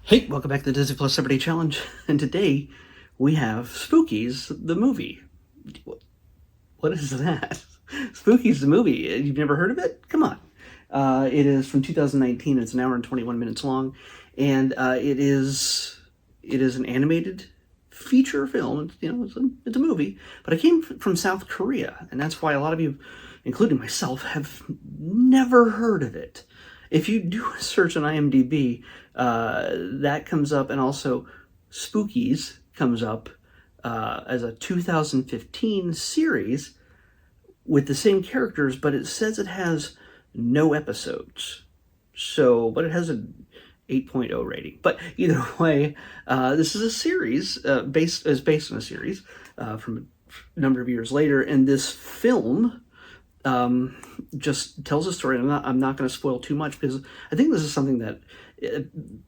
Hey, welcome back to the Disney Plus 7-Day Challenge. And today we have Spookiz, the movie. What is that? Spookiz, the movie. You've never heard of it? Come on. It is from 2019. It's an hour and 21 minutes long. And it is an animated feature film. It's a movie. But it came from South Korea. And that's why a lot of you, including myself, have never heard of it. If you do a search on IMDb, that comes up, and also Spookiz comes up as a 2015 series with the same characters, but it says it has no episodes. But it has an 8.0 rating. But either way, this is a series based on a series from a number of years later, and this film just tells a story. I'm not going to spoil too much because I think this is something that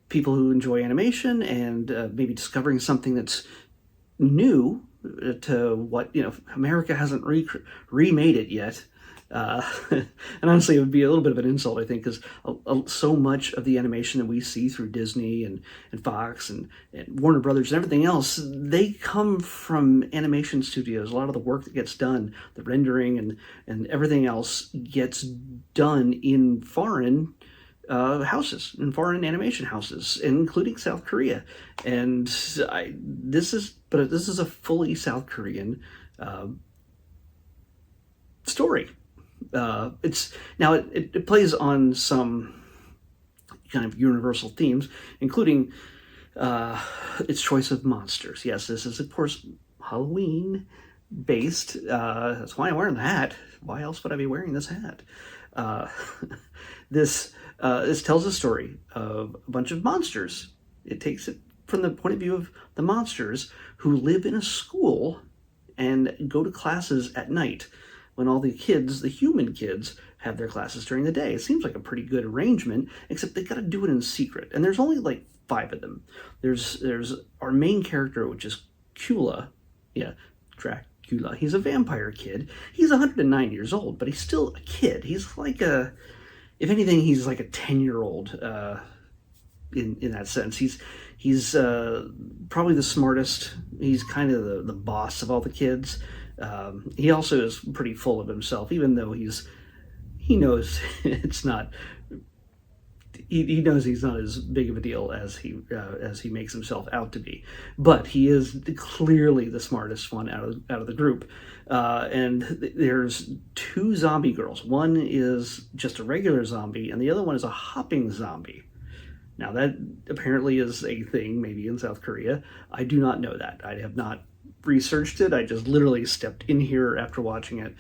people who enjoy animation and maybe discovering something that's new to what America hasn't remade it yet. And honestly, it would be a little bit of an insult, I think, because so much of the animation that we see through Disney and Fox and Warner Brothers and everything else, they come from animation studios. A lot of the work that gets done, the rendering and everything else, gets done in foreign houses, in foreign animation houses, including South Korea. And this is a fully South Korean story. It plays on some kind of universal themes, including its choice of monsters. Yes, this is of course Halloween based. That's why I'm wearing the hat. Why else would I be wearing this hat? This tells a story of a bunch of monsters. It takes it from the point of view of the monsters who live in a school and go to classes at night, when all the kids, the human kids, have their classes during the day. It seems like a pretty good arrangement, except they got to do it in secret. And there's only like 5 of them. There's our main character, which is Cula. Yeah, Dracula. He's a vampire kid. He's 109 years old, but he's still a kid. He's like if anything, he's like a 10-year-old in that sense. He's probably the smartest. He's kind of the boss of all the kids. He also is pretty full of himself, even though he knows it's not. He knows he's not as big of a deal as he makes himself out to be, but he is clearly the smartest one out of the group. And there's 2 zombie girls. One is just a regular zombie, and the other one is a hopping zombie. Now that apparently is a thing, maybe in South Korea. I do not know that. I have not researched it. I just literally stepped in here after watching it,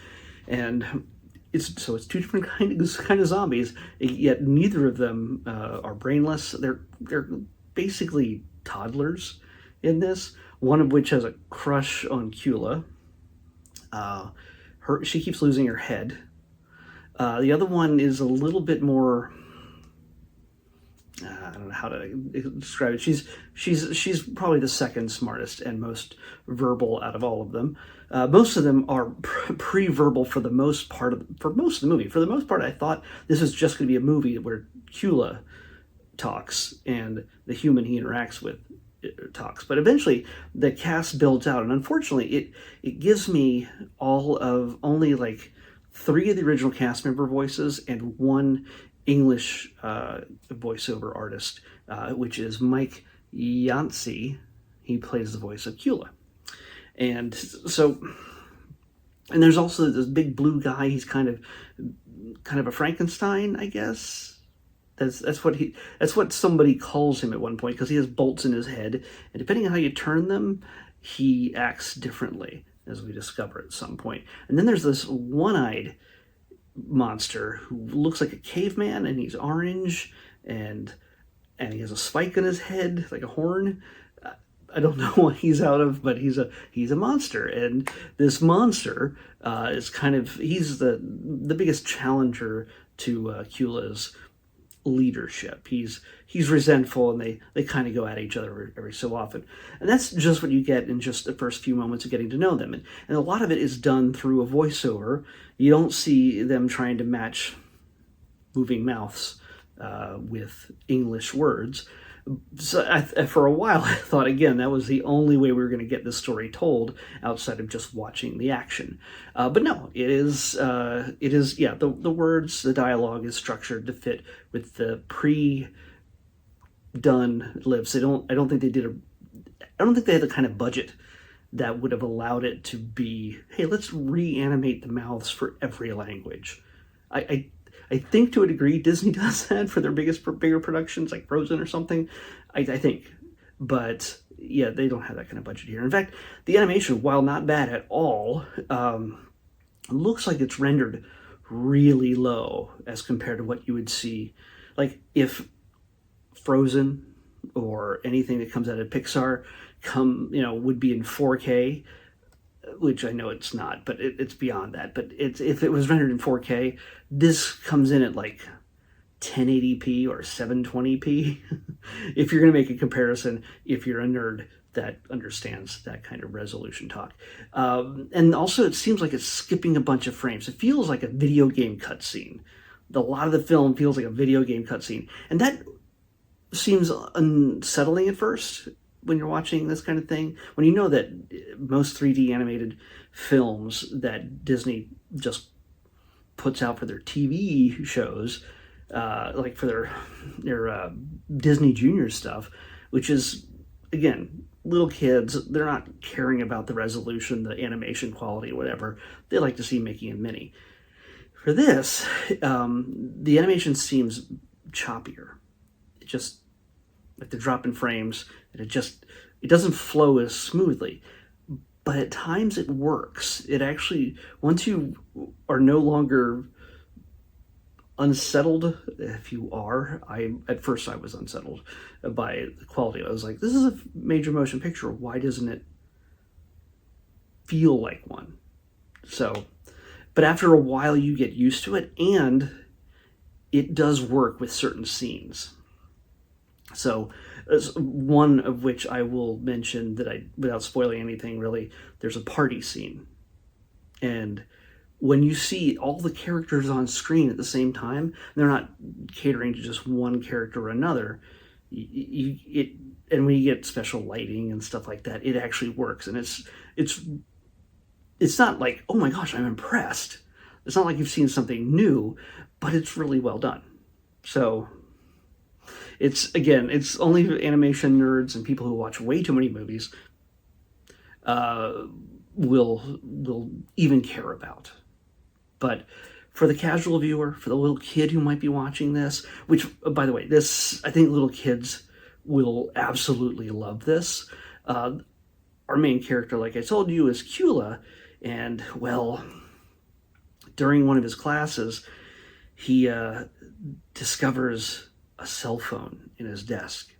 and it's 2 different kind of zombies. Yet neither of them are brainless. They're basically toddlers in this. One of which has a crush on Cula. She keeps losing her head. The other one is a little bit more. I don't know how to describe it. She's probably the second smartest and most verbal out of all of them. Most of them are pre-verbal for most of the movie. For the most part, I thought this was just going to be a movie where Cula talks and the human he interacts with talks. But eventually, the cast builds out, and unfortunately, it gives me all of only like 3 of the original cast member voices and 1 English voiceover artist, which is Mike Yancey. He plays the voice of Cula. And there's also this big blue guy. He's kind of a Frankenstein, I guess. That's what somebody calls him at one point, because he has bolts in his head, and depending on how you turn them, he acts differently, as we discover at some point. And then there's this one-eyed monster who looks like a caveman, and he's orange, and he has a spike on his head like a horn. I don't know what he's out of, but he's a monster, and this monster is he's the biggest challenger to Cula's leadership. He's resentful, and they kind of go at each other every so often, and that's just what you get in just the first few moments of getting to know them. And a lot of it is done through a voiceover. You don't see them trying to match moving mouths with English words. So for a while, I thought, again, that was the only way we were going to get this story told outside of just watching the action. But no, yeah, the words, the dialogue is structured to fit with the pre-done lips. I don't think they had the kind of budget that would have allowed it to be, hey, let's reanimate the mouths for every language. I think to a degree Disney does that for their bigger productions like Frozen or something. I think, but yeah, they don't have that kind of budget here. In fact, the animation, while not bad at all, looks like it's rendered really low as compared to what you would see, like if Frozen or anything that comes out of Pixar would be in 4K, which I know it's not, but it's beyond that. But if it was rendered in 4K, this comes in at like 1080p or 720p. If you're going to make a comparison, if you're a nerd that understands that kind of resolution talk. And also, it seems like it's skipping a bunch of frames. It feels like a video game cutscene. A lot of the film feels like a video game cutscene. And that seems unsettling at first when you're watching this kind of thing, when you know that most 3D animated films that Disney just puts out for their TV shows, like for their Disney Junior stuff, which is, again, little kids, they're not caring about the resolution, the animation quality, whatever. They like to see Mickey and Minnie. For this, the animation seems choppier. It just, like they're dropping frames, and it doesn't flow as smoothly. But at times it works. It actually, once you are no longer unsettled, if you are, at first I was unsettled by the quality. I was like, this is a major motion picture. Why doesn't it feel like one? So, but after a while you get used to it, and it does work with certain scenes. So, one of which I will mention without spoiling anything really, there's a party scene. And when you see all the characters on screen at the same time, they're not catering to just one character or another. And when you get special lighting and stuff like that, it actually works. And it's not like, oh my gosh, I'm impressed. It's not like you've seen something new, but it's really well done. So, it's only animation nerds and people who watch way too many movies will even care about. But for the casual viewer, for the little kid who might be watching this, which, by the way, I think little kids will absolutely love this. Our main character, like I told you, is Cula, and, well, during one of his classes, he discovers a cell phone in his desk.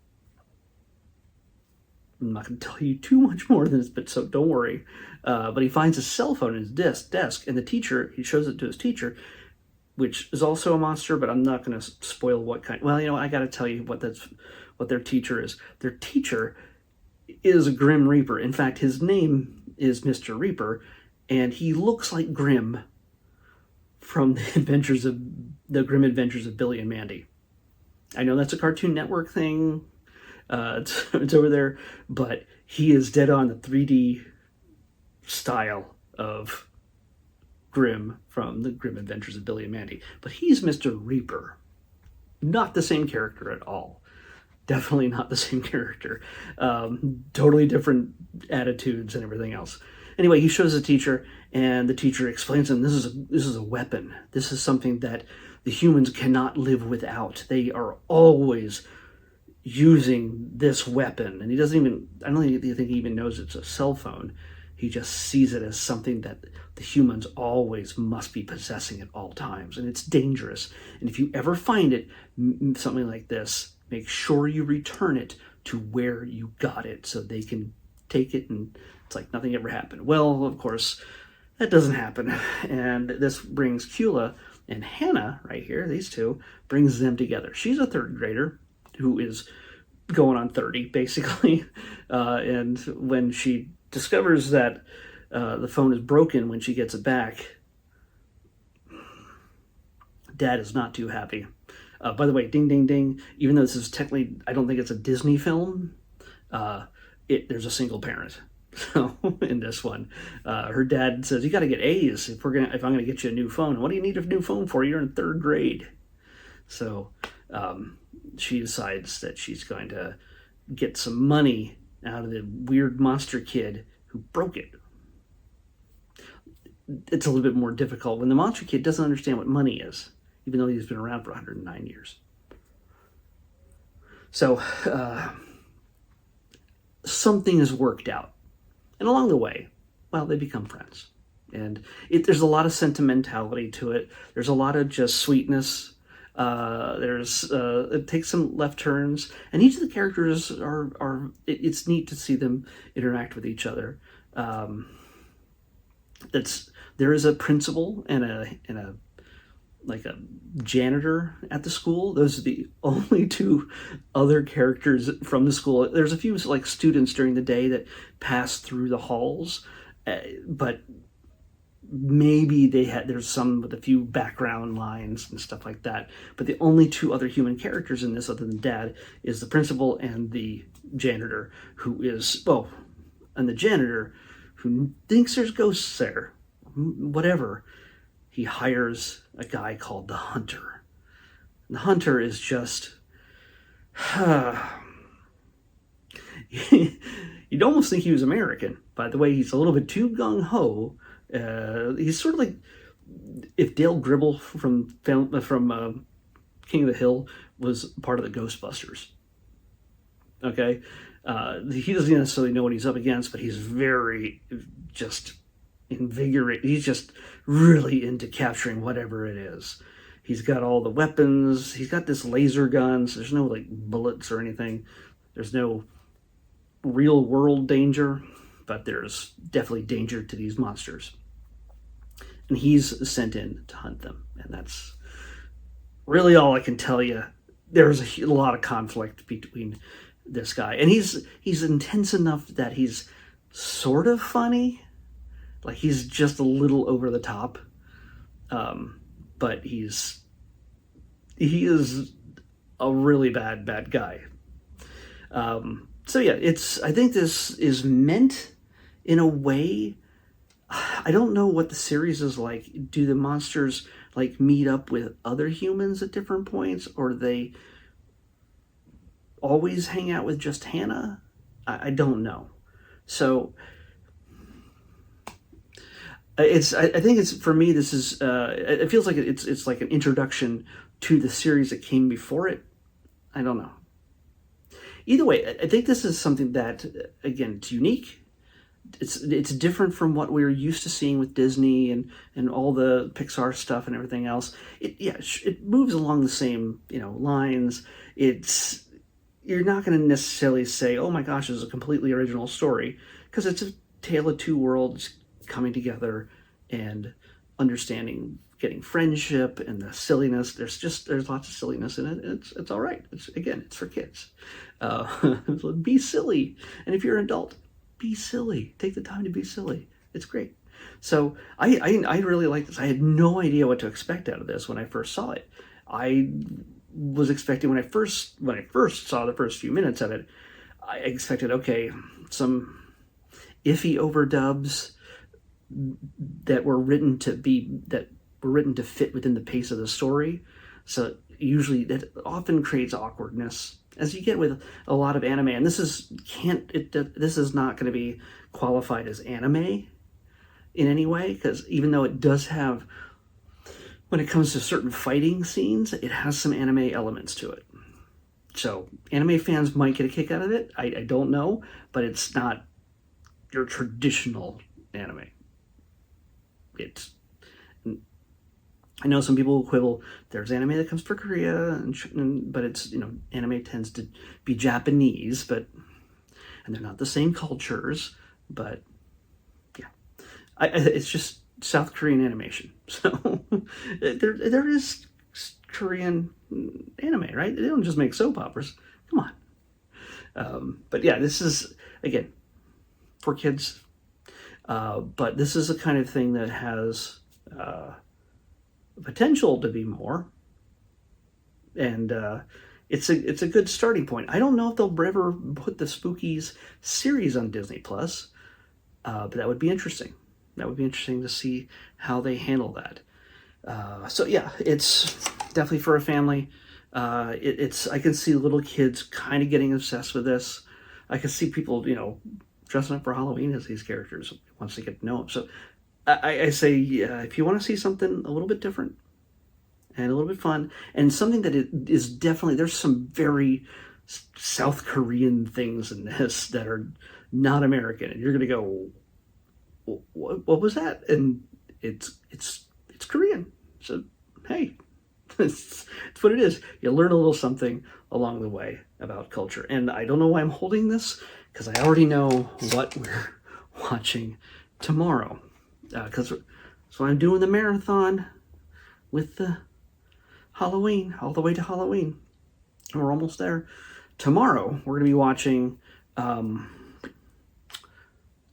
I'm not going to tell you too much more than this, but so don't worry. But he finds a cell phone in his desk, and he shows it to his teacher, which is also a monster, but I'm not going to spoil what kind. Well, I got to tell you what their teacher is. Their teacher is a Grim Reaper. In fact, his name is Mr. Reaper, and he looks like Grim from the Grim Adventures of Billy and Mandy. I know that's a Cartoon Network thing. It's over there, but he is dead on the 3D style of Grim from the Grim Adventures of Billy and Mandy. But he's Mr. Reaper. Not the same character at all. Definitely not the same character. Totally different attitudes and everything else. Anyway, he shows the teacher, and the teacher explains to him, this is a weapon. This is something that the humans cannot live without. They are always using this weapon. And I don't think he even knows it's a cell phone. He just sees it as something that the humans always must be possessing at all times. And it's dangerous. And if you ever find it, something like this, make sure you return it to where you got it so they can take it and it's like nothing ever happened. Well, of course, that doesn't happen. And this brings Cula and Hannah, right here, these two, brings them together. She's a third grader who is going on 30, basically. And when she discovers that the phone is broken when she gets it back, Dad is not too happy. By the way, ding, ding, ding. Even though this is technically, I don't think it's a Disney film. There's a single parent. So in this one, her dad says, "You got to get A's if I'm gonna get you a new phone." What do you need a new phone for? You're in third grade. So she decides that she's going to get some money out of the weird monster kid who broke it. It's a little bit more difficult when the monster kid doesn't understand what money is, even though he's been around for 109 years. So something is worked out. And along the way, well, they become friends. And there's a lot of sentimentality to it. There's a lot of just sweetness. It takes some left turns, and each of the characters it's neat to see them interact with each other. There is a principal and a like a janitor at the school. Those are the only two other characters from the school. There's a few like students during the day that pass through the halls, but maybe there's some with a few background lines and stuff like that. But the only two other human characters in this, other than Dad, is the principal and the janitor, and the janitor who thinks there's ghosts there. Whatever. He hires a guy called the Hunter. And the Hunter is just... You'd almost think he was American. By the way, he's a little bit too gung-ho. He's sort of like if Dale Gribble from King of the Hill was part of the Ghostbusters. Okay? He doesn't necessarily know what he's up against, but he's very just invigorated. He's just really into capturing whatever it is. He's got all the weapons. He's got this laser gun, so there's no like bullets or anything. There's no real world danger, but there's definitely danger to these monsters. And he's sent in to hunt them. And that's really all I can tell you. There's a lot of conflict between this guy. And he's intense enough that he's sort of funny. Like, he's just a little over the top. But he is a really bad guy. So yeah, I think this is meant in a way. I don't know what the series is like. Do the monsters like meet up with other humans at different points, or do they always hang out with just Hannah? I don't know. So I think it's, for me, this is it feels like it's like an introduction to the series that came before it. I don't know. Either way, I think this is something that, again, it's unique. It's different from what we're used to seeing with Disney and all the Pixar stuff and everything else. It moves along the same lines. You're not going to necessarily say, oh my gosh, this is a completely original story, because it's a tale of two worlds coming together and understanding, getting friendship and the silliness. There's lots of silliness in it. It's all right. It's for kids. Be silly, and if you're an adult, be silly. Take the time to be silly. It's great. So I really like this. I had no idea what to expect out of this when I first saw it. I was expecting, when I first saw the first few minutes of it, I expected, okay, some iffy overdubs that were written to fit within the pace of the story. So usually that often creates awkwardness, as you get with a lot of anime. And this is not going to be qualified as anime in any way, because even though it does have, when it comes to certain fighting scenes, it has some anime elements to it. So anime fans might get a kick out of it. I don't know, but it's not your traditional anime. I know some people quibble. There's anime that comes from Korea, but it's anime tends to be Japanese, and they're not the same cultures. But yeah, it's just South Korean animation. So there is Korean anime, right? They don't just make soap operas. Come on. But yeah, this is, again, for kids. But this is a kind of thing that has potential to be more. and it's a good starting point. I don't know if they'll ever put the Spookies series on Disney Plus, but that would be interesting. That would be interesting to see how they handle that. So yeah, it's definitely for a family. It's I can see little kids kind of getting obsessed with this. I can see people, dressing up for Halloween as these characters once they get to know them. So I say, if you want to see something a little bit different and a little bit fun, and something that is definitely, there's some very South Korean things in this that are not American, and you're going to go, what was that? And it's Korean. So hey, it's what it is. You learn a little something along the way about culture. And I don't know why I'm holding this, because I already know what we're watching tomorrow. So I'm doing the marathon with the Halloween, all the way to Halloween. And we're almost there. Tomorrow, we're going to be watching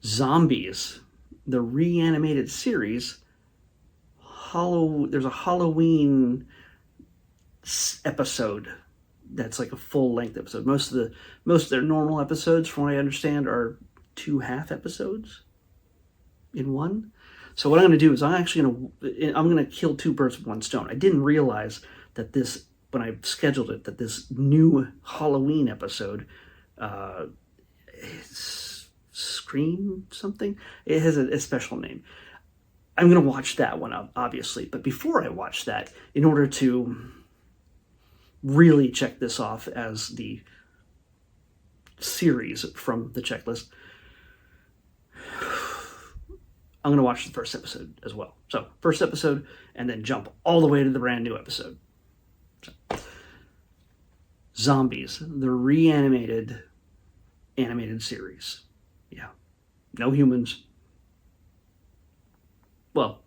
Zombies, the reanimated series. There's a Halloween episode that's like a full-length episode. Most of their normal episodes, from what I understand, are 2 half episodes in one. So what I'm going to do is I'm going to kill 2 birds with 1 stone. I didn't realize that this, when I scheduled it, that this new Halloween episode is Scream something. It has a special name. I'm going to watch that one, obviously. But before I watch that, in order to really check this off as the series from the checklist, I'm going to watch the first episode as well. So, first episode, and then jump all the way to the brand new episode. So, Zombies, the reanimated animated series. Yeah. No humans. Well,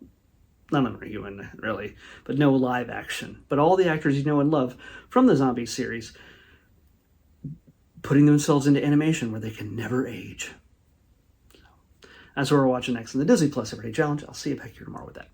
none of them are human, really, but no live action. But all the actors you know and love from the Zombie series putting themselves into animation where they can never age. So, that's what we're watching next in the Disney Plus Everyday Challenge. I'll see you back here tomorrow with that.